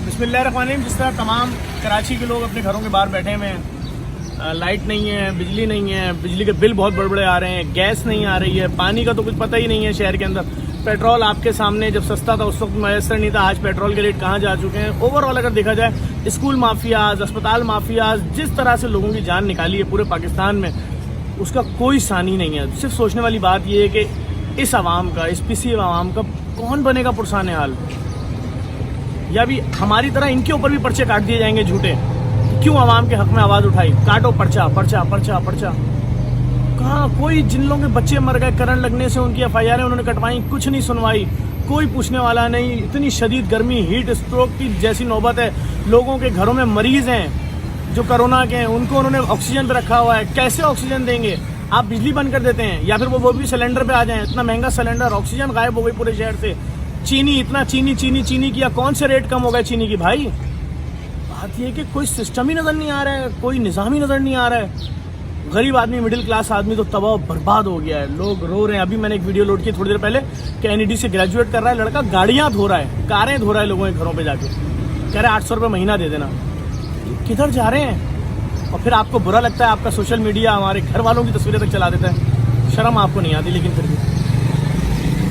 बिस्मिल्लाहिर्रहमानिर्रहीम। जिस तरह तमाम कराची के लोग अपने घरों के बाहर बैठे हुए हैं, लाइट नहीं है, बिजली नहीं है, बिजली के बिल बहुत बड़े बड़े आ रहे हैं, गैस नहीं आ रही है, पानी का तो कुछ पता ही नहीं है शहर के अंदर। पेट्रोल आपके सामने जब सस्ता था उस वक्त मैसर नहीं था, आज पेट्रोल के रेट कहाँ जा चुके हैं। ओवरऑल अगर देखा जाए स्कूल माफियाज, अस्पताल माफियाज जिस तरह से लोगों की जान निकाली है पूरे पाकिस्तान में, उसका कोई सानी नहीं है। सिर्फ सोचने वाली बात यह है कि इस आवाम का, इस पिसी आवाम का कौन बनेगा पुरसान हाल, या भी हमारी तरह इनके ऊपर भी पर्चे काट दिए जाएंगे झूठे। क्यों आवाम के हक में आवाज़ उठाई, काटो पर्चा पर्चा पर्चा पर्चा। कहाँ कोई, जिन लोगों के बच्चे मर गए करंट लगने से, उनकी FIR उन्होंने कटवाई, कुछ नहीं सुनवाई, कोई पूछने वाला नहीं। इतनी शदीद गर्मी, हीट स्ट्रोक की जैसी नौबत है, लोगों के घरों में मरीज हैं जो कोरोना के हैं, उनको उन्होंने ऑक्सीजन पे रखा हुआ है। कैसे ऑक्सीजन देंगे? आप बिजली बंद कर देते हैं या फिर वो भी सिलेंडर पे आ जाएं। इतना महंगा सिलेंडर, ऑक्सीजन गायब हो गई पूरे शहर से। चीनी, इतना चीनी किया, कौन से रेट कम हो गए चीनी की भाई? बात यह कि कोई सिस्टम ही नज़र नहीं आ रहा है, कोई निज़ाम ही नज़र नहीं आ रहा है। गरीब आदमी, मिडिल क्लास आदमी तो तबाह बर्बाद हो गया है, लोग रो रहे हैं। अभी मैंने एक वीडियो लोड की थोड़ी देर पहले कि NED से ग्रेजुएट कर रहा है लड़का, गाड़ियाँ धो रहा है, कारें धो रहा है लोगों के घरों पे जाके, कह रहे 800 रुपये महीना दे देना। किधर जा रहे हैं? और फिर आपको बुरा लगता है, आपका सोशल मीडिया हमारे घर वालों की तस्वीरें तक चला देता है। शर्म आपको नहीं आती, लेकिन फिर भी